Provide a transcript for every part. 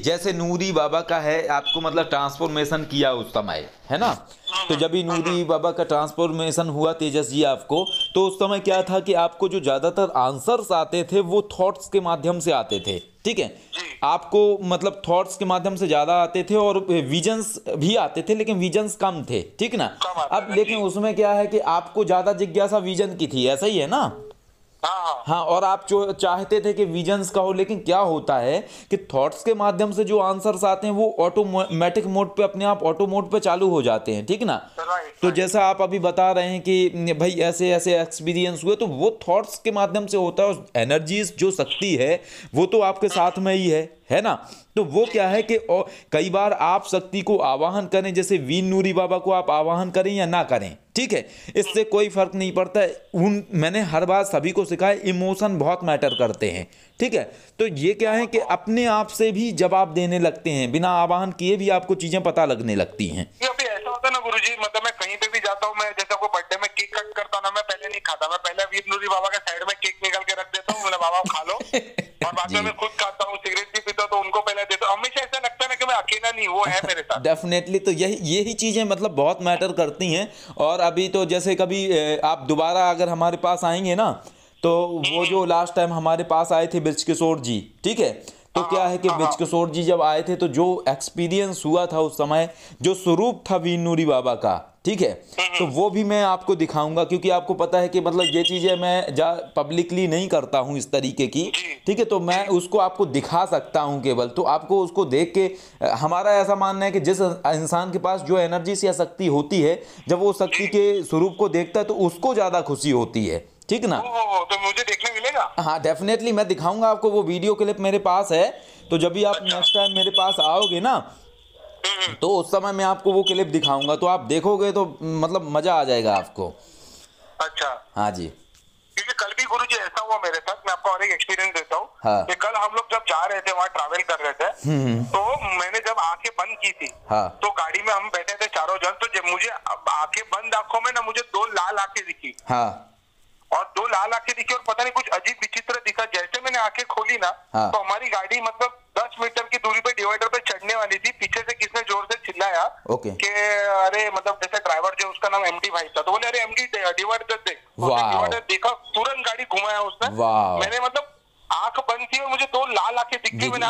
जैसे नूरी बाबा का है, आपको मतलब ट्रांसफॉर्मेशन किया उस समय, है ना? तो जब भी नूरी बाबा का ट्रांसफॉर्मेशन हुआ तेजस जी आपको, तो उस समय क्या था कि आपको जो ज़्यादातर आंसर्स आते थे वो थॉट्स के माध्यम से आते थे, ठीक है? आपको मतलब थॉट्स के माध्यम से ज़्यादा आते थे और विजन्स भी आते थे, लेकिन विजन्स कम थे, ठीक ना? अब लेकिन उसमें क्या है कि आपको ज़्यादा जिज्ञासा विजन की थी, ऐसा ही है ना? हाँ, और आप जो चाहते थे कि विजन्स का हो, लेकिन क्या होता है कि थॉट्स के माध्यम से जो आंसर्स आते हैं वो ऑटोमेटिक मोड पे, अपने आप ऑटो मोड पे चालू हो जाते हैं, ठीक ना? तो जैसा आप अभी बता रहे हैं कि भाई ऐसे ऐसे एक्सपीरियंस हुए, तो वो थॉट्स के माध्यम से होता है। एनर्जीज जो शक्ति है वो तो आपके साथ में ही है ना? तो वो क्या है कि कई बार आप शक्ति को आवाहन करें, जैसे वीर नूरी बाबा को आप आवाहन करें या ना करें, ठीक है, इससे कोई फर्क नहीं पड़ता है। मैंने हर बार सभी को सिखाया, इमोशन बहुत मैटर करते हैं, ठीक है? तो ये क्या है कि अपने आप से भी जवाब देने लगते हैं, बिना आवाहन किए भी आपको चीजें पता लगने लगती हैं। अभी ऐसा होता है ना गुरुजी, मतलब मैं कहीं पे भी जाता हूँ, मैं जैसे कोई बर्थडे में केक कट करता हूँ ना, मैं पहले नहीं खाता, मैं पहले वीर नूरी बाबा के साइड में केक निकाल के रख देता हूँ, बोले बाबा खा लो, और बाद में मैं खुद खाता हूँ, सिगरेट भी पीता हूँ तो उनको पहले देता हूँ। हमेशा ऐसा लगता है ना कि मैं अकेला नहीं, वो है मेरे साथ। डेफिनेटली, तो यही चीजें मतलब बहुत मैटर करती हैं। और अभी तो जैसे कभी आप दोबारा अगर हमारे पास आएंगे ना, तो वो जो लास्ट टाइम हमारे पास आए थे बृज किशोर जी, ठीक है, तो क्या है कि बृज किशोर जी जब आए थे तो जो एक्सपीरियंस हुआ था उस समय, जो स्वरूप था वीर नूरी बाबा का, ठीक है, तो वो भी मैं आपको दिखाऊंगा, क्योंकि आपको पता है कि मतलब ये चीज़ें मैं पब्लिकली नहीं करता हूँ इस तरीके की, ठीक है, तो मैं उसको आपको दिखा सकता हूँ केवल। तो आपको उसको देख के, हमारा ऐसा मानना है कि जिस इंसान के पास जो एनर्जी या शक्ति होती है, जब वो शक्ति के स्वरूप को देखता है तो उसको ज़्यादा खुशी होती है, ठीक ना? तो मुझे देखने मिलेगा? हाँ, डेफिनेटली मैं दिखाऊंगा आपको, वो वीडियो क्लिप मेरे पास है। तो जब भी आप नेक्स्ट टाइम मेरे पास आओगे ना, तो उस समय मैं आपको वो क्लिप दिखाऊंगा, तो आप देखोगे तो मतलब मजा आ जाएगा आपको। अच्छा, हाँ जी। क्योंकि कल भी गुरुजी ऐसा हुआ मेरे साथ, मैं आपको और एक एक्सपीरियंस देता हूँ। हाँ। कि कल हम लोग जब जा रहे थे, वहाँ ट्रैवल कर रहे थे, तो मैंने जब आंखें बंद की थी, हाँ। तो गाड़ी में हम बैठे थे चारों जन, तो जब मुझे आंखें बंद आंखों में ना मुझे दो लाल आंखें दिखी। हाँ। और दो लाल आंखें दिखी और पता नहीं कुछ अजीब विचित्र दिखा। जैसे मैंने आंखें खोली ना, हाँ। तो हमारी गाड़ी मतलब 10 मीटर की दूरी पे डिवाइडर पे चढ़ने वाली थी। पीछे से किसने जोर से चिल्लाया कि अरे, मतलब जैसे ड्राइवर जो, उसका नाम एमडी भाई था, तो बोले अरे एमडी डिवाइडर देख। डिवाइडर देखा, तुरंत गाड़ी घुमाया उसने। मैंने मतलब आंख बंद थी और मुझे दो लाल आंखें दिख गई। मैंने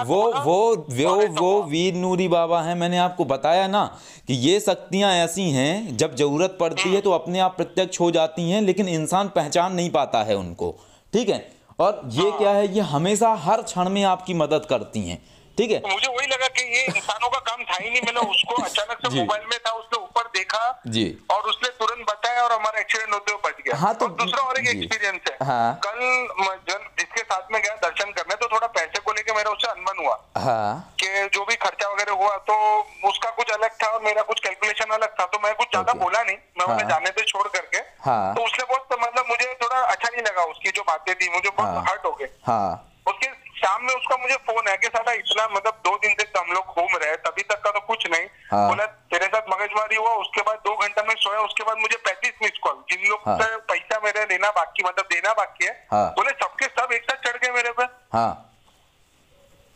वो वीर नूरी बाबा हैं। मैंने आपको बताया ना कि ये शक्तियां ऐसी हैं, जब जरूरत पड़ती है तो अपने आप प्रत्यक्ष हो जाती हैं, लेकिन इंसान पहचान नहीं पाता है उनको, ठीक है? और ये क्या है, ये हमेशा हर क्षण में आपकी मदद करती हैं, ठीक है? तो मुझे वही लगा कि ये इंसानों का काम था ही नहीं। मैंने उसको अचानक से मोबाइल में था, उसने ऊपर देखा जी, और उसने तुरंत बताया और हमारा एक्सीडेंट होते हुए बच गया। हाँ, तो दूसरा और एक एक्सपीरियंस है। हाँ। कल जिसके साथ में गया दर्शन करने, तो थोड़ा पैसे को लेके मेरा उससे अनबन हुआ। हाँ। कि जो भी खर्चा वगैरह हुआ तो उसका कुछ अलग था और मेरा कुछ कैलकुलेशन अलग था, तो मैं कुछ ज्यादा बोला नहीं, मैं उन्हें जाने पे छोड़ करके। तो उसने बहुत मतलब मुझे थोड़ा अच्छा नहीं लगा, उसकी जो बातें थी मुझे बहुत हर्ट हो गए। उसके शाम में उसका मुझे फोन है कि साला इतना मतलब 2 दिन से हम लोग घूम रहे हैं, तभी तक का तो कुछ नहीं। बोला तेरे साथ मगजमारी हुआ, उसके बाद 2 घंटा में सोया, उसके बाद मुझे 35 मिस कॉल, जिन लोग से पैसा मेरे लेना बाकी, मतलब देना बाकी है, बोले सबके सब एक साथ चढ़ गए मेरे पे।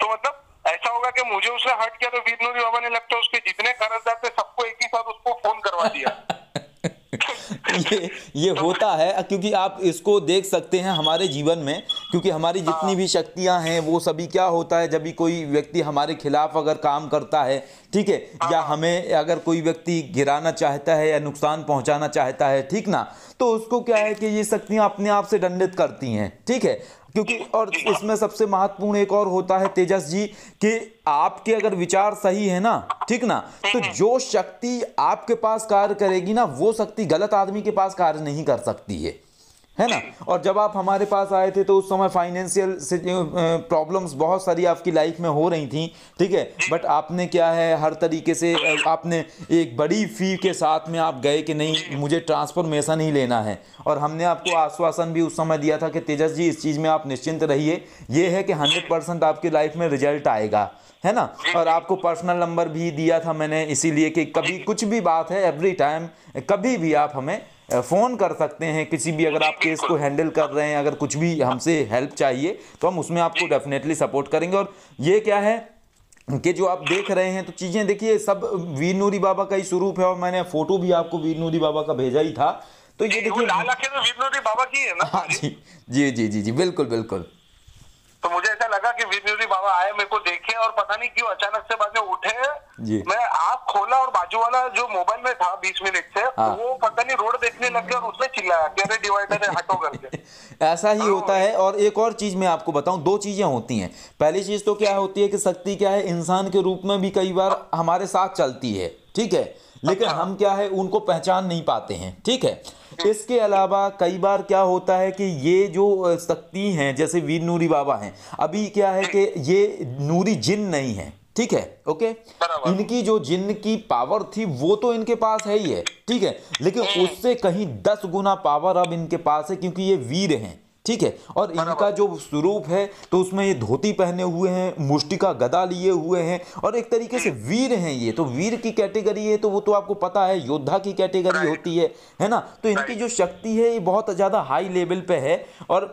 तो मतलब ऐसा होगा कि मुझे उसने हर्ट किया, तो वीर नूरी बाबा ने लगता है उसके जितने कर्जदार थे सबको एक ही साथ उसको फोन करवा दिया। ये होता है, क्योंकि आप इसको देख सकते हैं हमारे जीवन में, क्योंकि हमारी जितनी भी शक्तियां हैं वो सभी क्या होता है, जब भी कोई व्यक्ति हमारे खिलाफ अगर काम करता है, ठीक है, या हमें अगर कोई व्यक्ति गिराना चाहता है या नुकसान पहुंचाना चाहता है, ठीक ना, तो उसको क्या है कि ये शक्तियां अपने आप से दंडित करती हैं, ठीक है? क्योंकि और इसमें सबसे महत्वपूर्ण एक और होता है तेजस जी, कि आपके अगर विचार सही है ना, ठीक ना, तो जो शक्ति आपके पास कार्य करेगी ना, वो शक्ति गलत आदमी के पास कार्य नहीं कर सकती है ना? और जब आप हमारे पास आए थे तो उस समय फाइनेंशियल प्रॉब्लम्स बहुत सारी आपकी लाइफ में हो रही थी, ठीक है, बट आपने क्या है, हर तरीके से आपने एक बड़ी फी के साथ में आप गए कि नहीं, मुझे ट्रांसफॉर्मेशन ही लेना है। और हमने आपको आश्वासन भी उस समय दिया था कि तेजस जी इस चीज़ में आप निश्चिंत रहिए, ये है कि 100% आपकी लाइफ में रिजल्ट आएगा, है ना? और आपको पर्सनल नंबर भी दिया था मैंने, इसीलिए कि कभी कुछ भी बात है, एवरी टाइम कभी भी आप हमें फ़ोन कर सकते हैं, किसी भी अगर आप केस को हैंडल कर रहे हैं, अगर कुछ भी हमसे हेल्प चाहिए तो हम उसमें आपको डेफिनेटली सपोर्ट करेंगे। और ये क्या है, कि जो आप देख रहे हैं तो चीजें देखिए सब वीर नूरी बाबा का ही स्वरूप है, और मैंने फोटो भी आपको वीर नूरी बाबा का भेजा ही था। तो ये देखिए लाल आंखें तो वीर नूरी बाबा की है ना? हाँ जी जी जी जी जी बिल्कुल बिल्कुल। तो मुझे ऐसा लगा कि वीर नूरी बाबा आए, मेरे को देखे, और पता नहीं क्यों अचानक से बाद में उठे जी। मैं आँख खोला और बाजू वाला जो मोबाइल में था 20 मिनट से वो पता नहीं रोड देखने लग गया और उसने चिल्लाया कि अरे डिवाइडर है हटो करके। ऐसा ही होता है। और एक और चीज मैं आपको बताऊं, दो चीजें होती हैं। पहली चीज तो क्या होती है कि शक्ति क्या है, इंसान के रूप में भी कई बार हमारे साथ चलती है, ठीक है, लेकिन हम क्या है उनको पहचान नहीं पाते हैं, ठीक है। इसके अलावा कई बार क्या होता है कि ये जो शक्ति हैं जैसे वीर नूरी बाबा हैं, अभी क्या है कि ये नूरी जिन नहीं है, ठीक है, ओके। इनकी जो जिन की पावर थी वो तो इनके पास है ही है, ठीक है, लेकिन उससे कहीं 10 गुना पावर अब इनके पास है, क्योंकि ये वीर हैं, ठीक है। और इनका जो स्वरूप है तो उसमें ये धोती पहने हुए हैं, मुष्टिका गदा लिए हुए हैं, और एक तरीके से वीर हैं ये। तो वीर की कैटेगरी है तो वो तो आपको पता है, योद्धा की कैटेगरी होती है ना। तो इनकी जो शक्ति है ये बहुत ज्यादा हाई लेवल पे है। और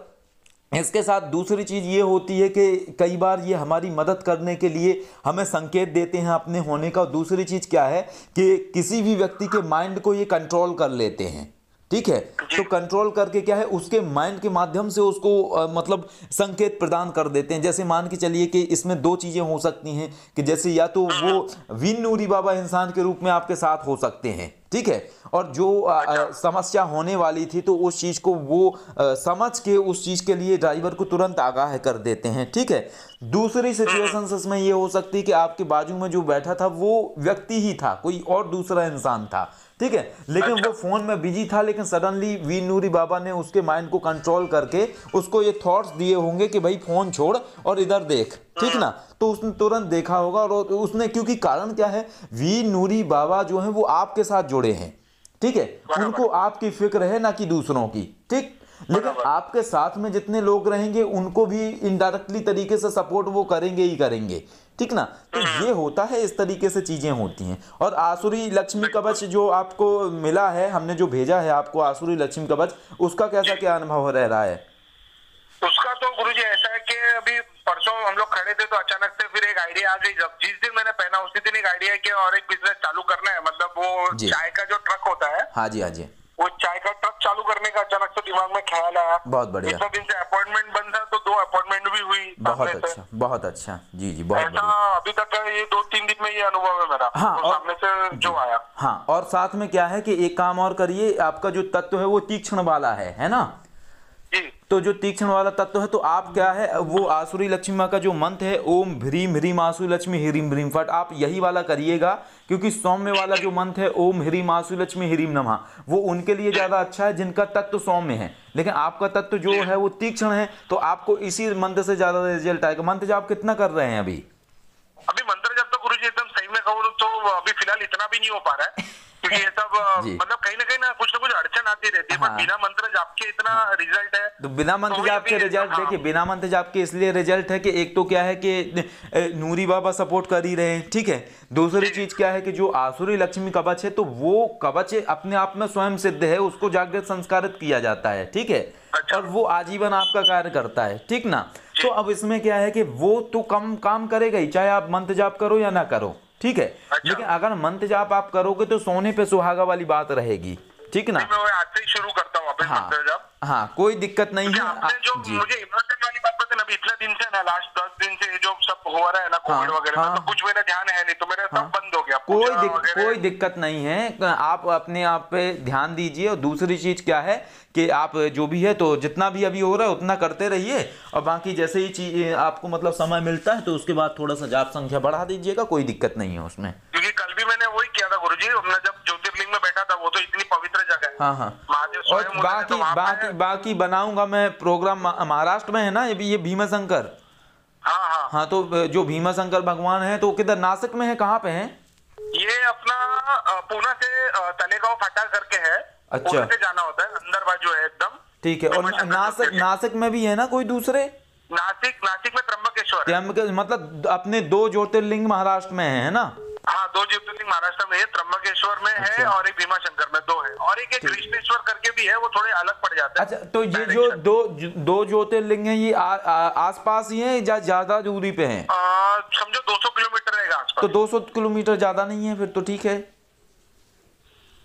इसके साथ दूसरी चीज ये होती है कि कई बार ये हमारी मदद करने के लिए हमें संकेत देते हैं अपने होने का। दूसरी चीज क्या है कि किसी भी व्यक्ति के माइंड को ये कंट्रोल कर लेते हैं, ठीक है। तो कंट्रोल करके क्या है उसके माइंड के माध्यम से उसको मतलब संकेत प्रदान कर देते हैं। जैसे मान के चलिए कि इसमें दो चीजें हो सकती हैं कि जैसे या तो वो वीर नूरी बाबा इंसान के रूप में आपके साथ हो सकते हैं, ठीक है, और जो समस्या होने वाली थी तो उस चीज को वो समझ के उस चीज के लिए ड्राइवर को तुरंत आगाह कर देते हैं, ठीक है। दूसरी सिचुएशन इसमें ये हो सकती है कि आपके बाजू में जो बैठा था वो व्यक्ति ही था, कोई और दूसरा इंसान था, ठीक है, लेकिन वो फोन में बिजी था, लेकिन सडनली वीर नूरी बाबा ने उसके माइंड को कंट्रोल करके उसको ये थॉट्स दिए होंगे कि भाई फोन छोड़ और इधर देख, ठीक ना। तो उसने तुरंत देखा होगा और उसने, क्योंकि कारण क्या है, वीर नूरी बाबा जो है वो आपके साथ जुड़े हैं, ठीक है, उनको आपकी फिक्र है ना कि दूसरों की, ठीक। लेकिन आपके साथ में जितने लोग रहेंगे उनको भी इनडायरेक्टली तरीके से सपोर्ट वो करेंगे ही करेंगे, ठीक ना। तो ये होता है, इस तरीके से चीजें होती हैं। और आसुरी लक्ष्मी कवच जो आपको मिला है, हमने जो भेजा है आपको आसुरी लक्ष्मी कवच, उसका कैसा क्या अनुभव रह रहा है? उसका तो गुरुजी ऐसा है कि अभी परसों हम लोग खड़े थे तो अचानक से फिर एक आइडिया आ गई। जब जिस दिन मैंने पहना उसी दिन एक आइडिया है कि और एक बिजनेस चालू करना है, मतलब वो चाय का जो ट्रक होता है, हाँ जी हाँ जी, वो चाय का ट्रक चालू करने का अचानक से दिमाग में ख्याल आया। बहुत बढ़िया। इतना दिन से अपॉइंटमेंट बंद था तो 2 अपॉइंटमेंट भी हुई। बहुत अच्छा, बहुत अच्छा, जी जी, बहुत बढ़िया। अभी तक ये 2-3 दिन में ये अनुभव है मेरा। हाँ, और सामने से जो आया। हाँ, और साथ में क्या है कि एक काम और करिए, आपका जो तत्व है वो तीक्ष्ण वाला है ना। तो जो तीक्ष्ण वाला तत्व है तो आप क्या है वो आसुरी लक्ष्मी माँ का जो मंत्र है, ओम ह्रीम ह्रीम आसुरी लक्ष्मी ह्रीम ह्रीम फट, आप यही वाला करिएगा, क्योंकि सौम्य वाला जो मंत्र है ओम ह्रीम आसुरी लक्ष्मी ह्रीम नमः, वो उनके लिए ज्यादा अच्छा है जिनका तत्व सौम्य है। लेकिन आपका तत्व जो है वो तीक्ष्ण है, तो आपको इसी मंत्र से ज्यादा रिजल्ट आएगा। मंत्र जाप कितना कर रहे हैं अभी? अभी मंत्र जाप तो गुरुजी एकदम सही में कहूँ तो अभी फिलहाल इतना भी नहीं हो पा रहा है, क्योंकि ये सब मतलब कहीं ना कुछ अड़चन आती रहती है। हाँ। पर बिना मंत्र जाप के इतना रिजल्ट है। तो बिना मंत्र जाप के रिजल्ट, हाँ। देखिए बिना मंत्र जाप के इसलिए रिजल्ट है कि एक तो क्या है कि नूरी बाबा सपोर्ट कर ही रहे हैं, ठीक है। दूसरी चीज क्या है कि जो आसुरी लक्ष्मी कवच है तो वो कवच अपने आप में स्वयं सिद्ध है, उसको जागृत संस्कारित किया जाता है, ठीक है। अच्छा। और वो आजीवन आपका कार्य करता है, ठीक ना। तो अब इसमें क्या है कि वो तो कम काम करेगा ही, चाहे आप मंत्र जाप करो या ना करो, ठीक है। अच्छा। लेकिन अगर मंत्र जाप आप करोगे तो सोने पे सुहागा वाली बात रहेगी, ठीक ना। मैं आज से ही शुरू करता हूँ मंत्र जाप। हाँ, कोई दिक्कत नहीं है। जो मुझे इमोशन वाली बात पता है, अभी इतने दिन से ना, लास्ट 10 दिन से जो सब हो रहा है ना कोविड वगैरह, तो कुछ मेरा ध्यान है नहीं, तो मेरा सब बंद हो गया। कोई दिक्कत नहीं है, आप अपने आप पे ध्यान दीजिए। और दूसरी चीज क्या है कि आप जो भी है तो जितना भी अभी हो रहा है उतना करते रहिए, और बाकी जैसे ही चीज आपको मतलब समय मिलता है तो उसके बाद थोड़ा सा जाप संख्या बढ़ा दीजिएगा, कोई दिक्कत नहीं है उसमें। क्योंकि कल भी मैंने वही किया था गुरुजी, हमने जब ज्योतिर्लिंग में बैठा था, वो तो इतनी पवित्र जगह है। हाँ हाँ, और बाकी बनाऊंगा मैं प्रोग्राम। महाराष्ट्र में है ना ये भीमाशंकर। हाँ हाँ हाँ, तो जो भीमाशंकर भगवान है तो किधर नासिक में है, कहाँ पे है ये? अपना पुणे से तलेगांव फाटा करके है। अच्छा, से जाना होता है, अंदर बाजू है एकदम, ठीक है। और नासिक में भी है ना कोई दूसरे? नासिक में त्र्यंबकेश्वर, मतलब अपने 2 ज्योतिर्लिंग महाराष्ट्र में है ना? हाँ, 2 ज्योतिर्लिंग महाराष्ट्र में है, त्र्यंबकेश्वर में है और एक भीमाशंकर में 2 है, और एक कृष्णेश्वर करके भी है, वो थोड़े अलग पड़ जाते हैं। अच्छा, तो ये जो दो ज्योतिर्लिंग है ये आसपास ही है या ज्यादा दूरी पे है? समझो 200 किलोमीटर आसपास। तो 200 किलोमीटर ज्यादा नहीं है फिर तो ठीक है,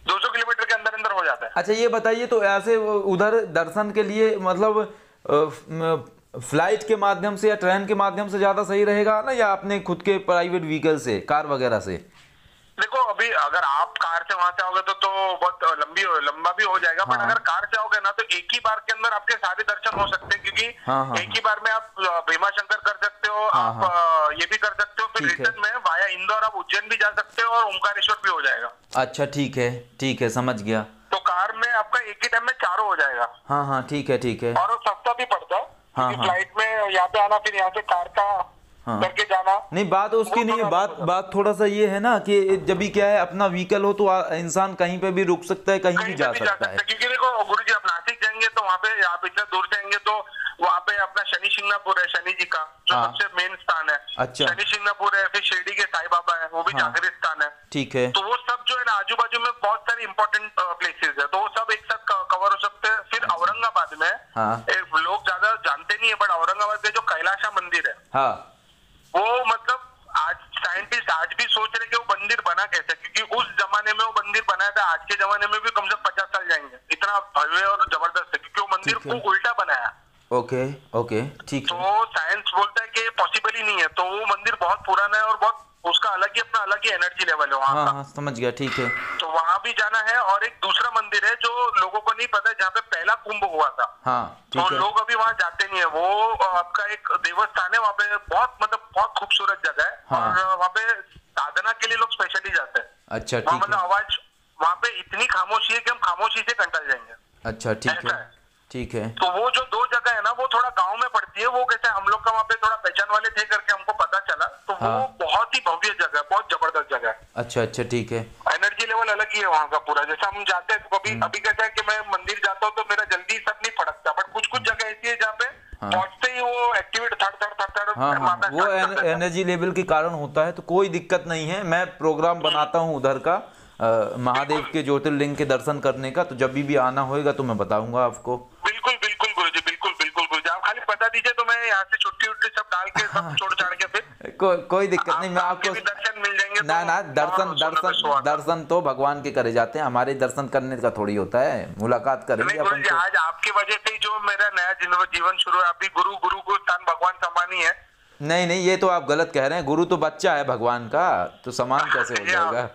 200 किलोमीटर के अंदर अंदर हो जाता है। अच्छा ये बताइए, तो ऐसे उधर दर्शन के लिए मतलब फ्लाइट के माध्यम से या ट्रेन के माध्यम से ज्यादा सही रहेगा ना, या अपने खुद के प्राइवेट व्हीकल से, कार वगैरह से? देखो अभी अगर आप कार से वहां से आओगे तो बहुत लंबा भी हो जाएगा। हाँ। बट अगर कार से आओगे ना तो एक ही बार के अंदर आपके सारे दर्शन हो सकते हैं, क्योंकि हाँ। एक ही बार में आप भीमा शंकर कर सकते हो, हाँ। आप ये भी कर सकते हो, फिर रिटर्न में वाया इंदौर आप उज्जैन भी जा सकते हो और ओमकारेश्वर भी हो जाएगा। अच्छा ठीक है समझ गया। तो कार में आपका एक ही टाइम में चारों हो जाएगा। हाँ ठीक है। और सस्ता भी पड़ता है, हाँ। फ्लाइट में यहाँ पे आना फिर यहाँ से कार का करके जाना। नहीं बात उसकी नहीं है, बात थोड़ा सा ये है ना कि जब भी क्या है अपना व्हीकल हो तो इंसान कहीं पे भी रुक सकता है, कहीं भी जा सकता है। क्योंकि देखो गुरुजी आप नासिक जाएंगे तो वहाँ पे आप इतना दूर से आएंगे तो वहाँ पे अपना शनि शिंगणापुर है, शनि जी का जो सबसे मेन स्थान है। अच्छा। शनि शिंगणापुर है, फिर शिरडी के साई बाबा है, वो भी जागृत स्थान है। ठीक है। तो वो सब जो है ना आजू बाजू में बहुत सारे इंपॉर्टेंट प्लेसेस है, तो वो सब एक साथ कवर हो सकते हैं। फिर औरंगाबाद में लोग ज्यादा जानते नहीं है, बट औरंगाबाद में जो कैलाशा मंदिर है वो मतलब आज साइंटिस्ट आज भी सोच रहे कि वो मंदिर बना कैसे, क्योंकि उस जमाने में वो मंदिर बनाया था, आज के जमाने में भी कम से कम 50 साल जाएंगे, इतना भव्य और जबरदस्त है, क्योंकि वो मंदिर को उल्टा बनाया। ओके ठीक है। तो साइंस बोलता है कि पॉसिबल ही नहीं है, तो वो मंदिर बहुत पुराना है और बहुत उसका अलग ही अपना अलग ही एनर्जी लेवल है वहाँ का। समझ गया, ठीक है। तो वहाँ भी जाना है। और एक दूसरा मंदिर है जो लोगों को नहीं पता, जहाँ पे पहला कुंभ हुआ था। तो लोग अभी वहाँ जाते नहीं है, वो आपका एक देवस्थान है, वहाँ पे बहुत खूबसूरत जगह है। और वहाँ पे साधना के लिए लोग स्पेशली जाते हैं। अच्छा मतलब आवाज वहाँ पे इतनी खामोशी है कि हम खामोशी से कंटल जाएंगे। अच्छा ठीक है। तो वो जो दो जगह है ना वो थोड़ा गांव में पड़ती है, वो कैसे हम लोग का वहाँ पे थोड़ा पहचान वाले थे करके हमको पता चला। तो वो बहुत ही भव्य जगह है, बहुत जबरदस्त जगह है। अच्छा ठीक है। एनर्जी लेवल अलग ही है वहाँ का पूरा। जैसे हम जाते हैं तो अभी कैसा है कि मैं मंदिर जाता हूँ तो मेरा जल्दी सब नहीं फड़कता, बट कुछ जगह ऐसी है जहाँ पे पहुंचते ही वो एक्टिवेट थड़ वो एनर्जी लेवल के कारण होता है, तो कोई दिक्कत नहीं है। मैं प्रोग्राम बनाता हूँ उधर का महादेव के ज्योतिर्लिंग के दर्शन करने का, तो जब भी आना होगा तो मैं बताऊंगा आपको। बिल्कुल गुरुजी, बिल्कुल गुरुजी, आप खाली बता दीजिए तो मैं यहाँ से छुट्टी सब डाल के सब छोड़ छाड़ के फिर कोई दिक्कत नहीं, मैं आपको दर्शन मिल जाएंगे। ना दर्शन तो भगवान के करे जाते हैं, हमारे दर्शन करने का थोड़ी होता है, मुलाकात करेंगे अपन। आज आपकी वजह से जो मेरा नया जीवन शुरू है, अभी गुरु को स्थान भगवान संभानी है। नहीं ये तो आप गलत कह रहे हैं, गुरु तो बच्चा है भगवान का, तो समान कैसे हो जाएगा?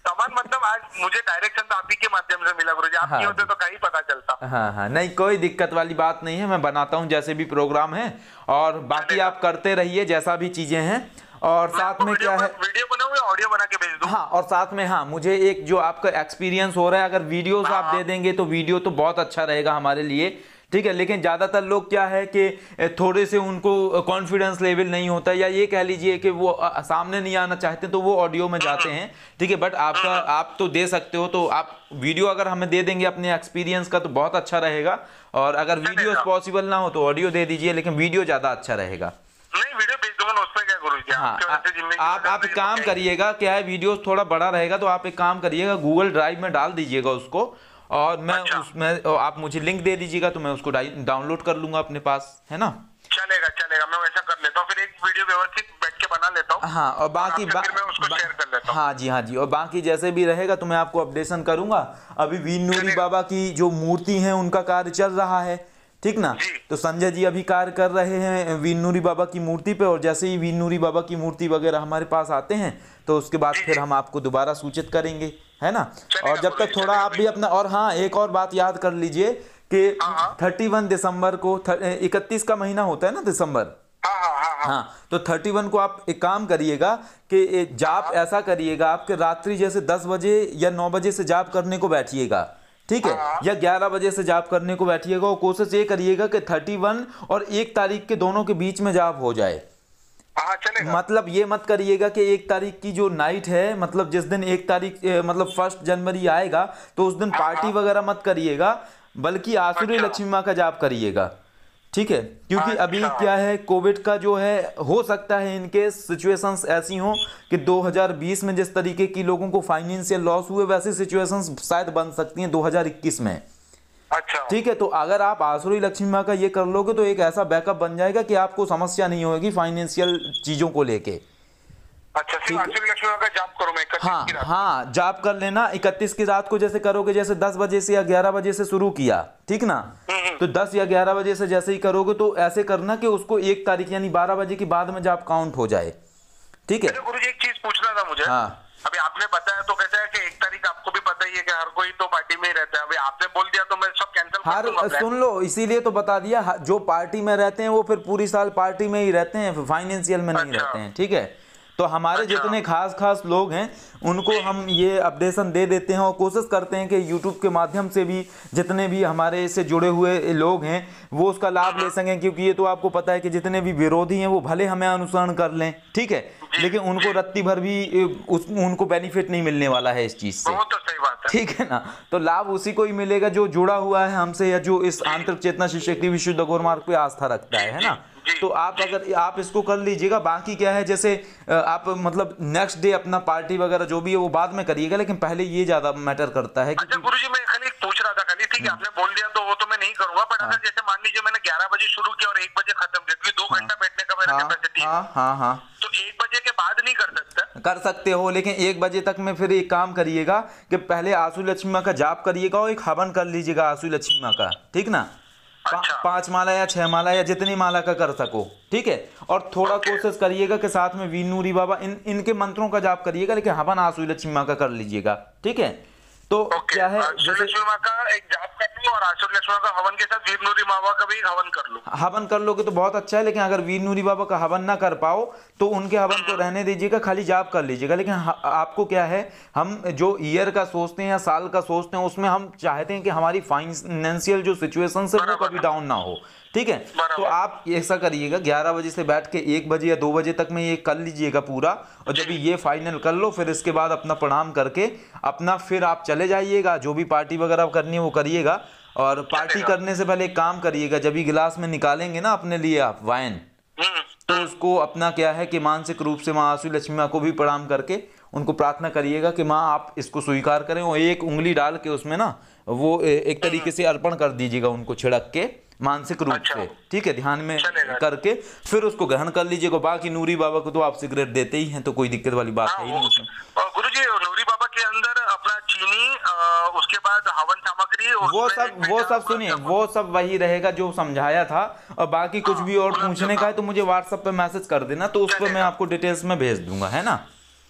समान मतलब आज मुझे डायरेक्शन तो आप ही के माध्यम से मिला गुरुजी, आप नहीं होते तो कहीं पता चलता। हाँ नहीं कोई दिक्कत वाली बात नहीं है, मैं बनाता हूँ जैसे भी प्रोग्राम है, और बाकी आप करते रहिए जैसा भी चीजें हैं। और साथ में क्या है, वीडियो बनाओ या ऑडियो बना के भेज दूं? हाँ, और साथ में मुझे एक जो आपका एक्सपीरियंस हो रहा है, अगर वीडियोस आप दे देंगे तो वीडियो तो बहुत अच्छा रहेगा हमारे लिए, ठीक है। लेकिन ज़्यादातर लोग क्या है कि थोड़े से उनको कॉन्फिडेंस लेवल नहीं होता, या ये कह लीजिए कि वो सामने नहीं आना चाहते तो वो ऑडियो में जाते हैं, ठीक है। बट आप तो दे सकते हो, तो आप वीडियो अगर हमें दे देंगे अपने एक्सपीरियंस का तो बहुत अच्छा रहेगा। और अगर वीडियो पॉसिबल ना हो तो ऑडियो दे दीजिए, लेकिन वीडियो ज़्यादा अच्छा रहेगा। नहीं वीडियो भेज दूंगा, उसमें क्या गुरुजी। हाँ आप एक काम करिएगा, क्या है वीडियो थोड़ा बड़ा रहेगा तो आप एक काम करिएगा, गूगल ड्राइव में डाल दीजिएगा उसको, और मैं उसमें आप मुझे लिंक दे दीजिएगा तो मैं उसको डाउनलोड कर लूंगा अपने पास, है ना? चलेगा, मैं वैसा कर लेता हूँ, फिर एक वीडियो व्यवस्थित बैठ के बना लेता हूँ। हाँ, और बाकी मैं उसको शेयर कर लेता हूँ। हाँ जी, और बाकी जैसे भी रहेगा तो मैं आपको अपडेशन करूंगा। अभी वीनूरी बाबा की जो मूर्ति है उनका कार्य चल रहा है, ठीक ना? तो संजय जी अभी कार्य कर रहे हैं वीनूरी बाबा की मूर्ति पे, और जैसे ही वीनूरी बाबा की मूर्ति वगैरह हमारे पास आते हैं तो उसके बाद फिर हम आपको दोबारा सूचित करेंगे, है ना? और जब तक थोड़ा आप भी अपना, और हाँ एक और बात याद कर लीजिए कि 31 दिसंबर को 31 का महीना होता है ना दिसंबर, हाँ, तो 31 को आप एक काम करिएगा कि जाप ऐसा करिएगा आपके रात्रि जैसे 10 बजे या 9 बजे से जाप करने को बैठिएगा, ठीक है, या 11 बजे से जाप करने को बैठिएगा, और कोशिश ये करिएगा कि 31 और 1 तारीख के दोनों के बीच में जाप हो जाए। मतलब ये मत करिएगा कि 1 तारीख की जो नाइट है, मतलब जिस दिन 1 तारीख मतलब 1 जनवरी आएगा तो उस दिन पार्टी वगैरह मत करिएगा, बल्कि आसुरी लक्ष्मी माँ का जाप करिएगा, ठीक है। क्योंकि अभी क्या है, कोविड का जो है, हो सकता है इनके सिचुएशंस ऐसी हों कि 2020 में जिस तरीके की लोगों को फाइनेंशियल लॉस हुए, वैसी सिचुएशंस शायद बन सकती हैं 2021 में। अच्छा, ठीक है। तो अगर आप आसुरी लक्ष्मी माँ का ये कर लोगे तो एक ऐसा बैकअप बन जाएगा कि आपको समस्या नहीं होगी फाइनेंशियल चीजों को लेके, अच्छा, सिर्फ आसुरी लक्ष्मी माँ का जाप करूं मैं 31 की रात? हाँ, जाप कर लेना 31 की रात को। जैसे करोगे, जैसे 10 बजे से या 11 बजे से शुरू किया, ठीक ना, तो 10 या 11 बजे से जैसे ही करोगे तो ऐसे करना कि उसको 1 तारीख यानी 12 बजे के बाद में जाप काउंट हो जाए, ठीक है। गुरुजी एक चीज पूछना था मुझे। हाँ, अभी आपने बताया तो कैसा है कि 1 तारीख आपको भी पता ही है कि हर कोई तो पार्टी में ही रहता है। अभी आपने बोल दिया तो मैं सब कैंसिल कर दूंगा। सुन लो, इसीलिए तो बता दिया, जो पार्टी में रहते हैं वो फिर पूरी साल पार्टी में ही रहते हैं, फाइनेंशियल में नहीं रहते हैं, ठीक है। तो हमारे जितने खास लोग हैं उनको हम ये अपडेशन दे देते हैं और कोशिश करते हैं कि यूट्यूब के माध्यम से भी जितने भी हमारे से जुड़े हुए लोग हैं वो उसका लाभ ले सकें, क्योंकि ये तो आपको पता है कि जितने भी विरोधी हैं वो भले हमें अनुसरण कर लें, ठीक है, लेकिन उनको रत्ती भर भी उनको बेनिफिट नहीं मिलने वाला है इस चीज से, तो सही बात है, ठीक है ना। तो लाभ उसी को ही मिलेगा जो जुड़ा हुआ है हमसे या जो इस आंतरिक चेतना शिक्षा की विशुद्ध गौर मार्ग पे आस्था रखता है ना। तो आप अगर आप इसको कर लीजिएगा, बाकी क्या है, जैसे आप मतलब नेक्स्ट डे अपना पार्टी वगैरह जो भी है वो बाद में करिएगा, लेकिन पहले ये ज्यादा मैटर करता है। अच्छा गुरुजी, मैं खाली पूछ रहा था खाली, ठीक है, आपने बोल दिया तो वो तो मैं नहीं करूंगा, बट अगर जैसे मान लीजिए मैंने 11 बजे शुरू किया और 1 बजे खत्म किया, क्योंकि 2 घंटा बैठने का मेरा कैपेसिटी है, हाँ, तो 1 बजे के बाद नहीं कर सकता? कर सकते हो, लेकिन 1 बजे तक में फिर एक काम करिएगा कि पहले आसुरी लक्ष्मी माँ का जाप करिएगा और एक हवन कर लीजिएगा आसुरी लक्ष्मी माँ का, ठीक ना। 5 माला या 6 माला या जितनी माला का कर सको, ठीक है। और थोड़ा कोशिश करिएगा कि साथ में वीरनूरी बाबा इनके मंत्रों का जाप करिएगा, लेकिन हवन आसुरी लक्ष्मी माँ का कर लीजिएगा, ठीक है। तो क्या है, जैसे लक्ष्मी माँ का एक जाप कर लूं और आसुरी लक्ष्मी माँ का हवन के साथ वीरनूरी बाबा का भी हवन कर लूं। हवन कर लोगे तो बहुत अच्छा है, लेकिन अगर वीरनूरी बाबा का हवन ना कर पाओ तो उनके हवन को रहने दीजिएगा, खाली जाप कर लीजिएगा। लेकिन आपको क्या है, हम जो ईयर का सोचते हैं या साल का सोचते हैं उसमें हम चाहते हैं कि हमारी फाइनेंशियल जो सिचुएशन है वो कभी डाउन ना हो, ठीक है। तो आप ऐसा करिएगा 11 बजे से बैठ के 1 बजे या 2 बजे तक में ये कर लीजिएगा पूरा, और जब ये फाइनल कर लो फिर इसके बाद अपना प्रणाम करके अपना फिर आप चले जाइएगा, जो भी पार्टी वगैरह करनी है वो करिएगा। और पार्टी करने से पहले एक काम करिएगा, जब भी गिलास में निकालेंगे ना अपने लिए आप वाइन, तो उसको अपना क्या है कि मानसिक रूप से माँ आसुरी लक्ष्मी माँ को भी प्रणाम करके उनको प्रार्थना करिएगा कि माँ आप इसको स्वीकार करें, और 1 उंगली डाल के उसमें ना वो एक तरीके से अर्पण कर दीजिएगा उनको छिड़क के मानसिक रूप से, ठीक है, ध्यान में करके फिर उसको ग्रहण कर लीजिएगा। बाकी नूरी बाबा को तो आप सिगरेट देते ही हैं, तो कोई दिक्कत वाली बात है ही नहीं उसमें। गुरुजी, नूरी बाबा के अंदर अपना चीनी, उसके बाद हवन सामग्री, वो सब सुनिए, वो सब वही रहेगा जो समझाया था। और बाकी कुछ भी और पूछने का है तो मुझे व्हाट्सएप पे मैसेज कर देना, तो उस पर मैं आपको डिटेल्स में भेज दूंगा, है ना।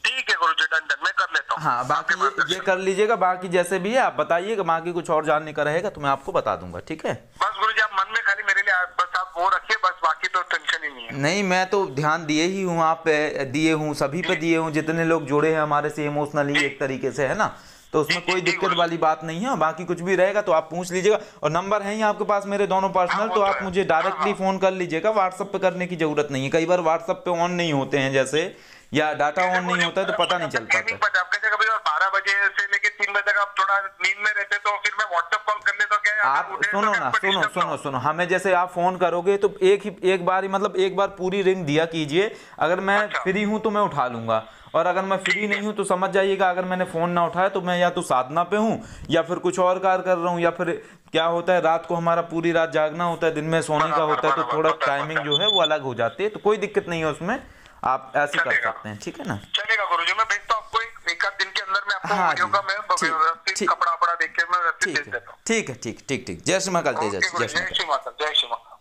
ठीक है गुरुजी, डन, मैं कर लेता हूँ। हाँ, बाकी ये कर लीजिएगा। बाकी जैसे भी है आप बताइएगा, बाकी कुछ और जानने का रहेगा तो मैं आपको बता दूंगा, ठीक है। बस गुरुजी, आप मन में खाली मेरे लिए बस आप वो रखिए, बस बाकी तो टेंशन ही नहीं है। नहीं, मैं तो ध्यान दिए ही हूँ, आप पे दिए हूँ, सभी पे दिए हूँ, जितने लोग जुड़े हैं हमारे से इमोशनली एक तरीके से, है ना, तो उसमें कोई दिक्कत वाली बात नहीं है। बाकी कुछ भी रहेगा तो आप पूछ लीजिएगा, और नंबर है ही आपके पास मेरे दोनों पर्सनल, तो आप मुझे डायरेक्टली फोन कर लीजिएगा, व्हाट्सएप पे करने की जरूरत नहीं है। कई बार व्हाट्सएप पे ऑन नहीं होते हैं जैसे, या डाटा ऑन नहीं होता है तो पता नहीं चल पाता। 12 बजे से लेके 3 बजे तक आप थोड़ा नींद में रहते तो फिर मैं व्हाट्सएप कॉल कर लेता, क्या आप सुनो ना, सुनो हमें, जैसे आप फोन करोगे तो एक बार ही मतलब एक बार पूरी रिंग दिया कीजिए। अगर मैं फ्री हूं तो मैं उठा लूंगा, और अगर मैं फ्री नहीं हूं तो समझ जाइएगा अगर मैंने फोन ना उठाया तो मैं या तो साधना पे हूं या फिर कुछ और कार्य कर रहा हूं, या फिर क्या होता है रात को हमारा पूरी रात जागना होता है, दिन में सोने का होता है, तो थोड़ा टाइमिंग जो है वो अलग हो जाती है, तो कोई दिक्कत नहीं है उसमें, आप ऐसे कर सकते हैं, ठीक है ना। चलेगा गुरुजी, मैं भेजता हूं आपको एक आध दिन के अंदर में आपको वीडियो का मैं व्यवस्थित कपड़ा देख के मैं व्यवस्थित भेज देता हूं। ठीक है, ठीक। जय श्री महाकाल तेजस, जय श्री माता, जय श्री माता।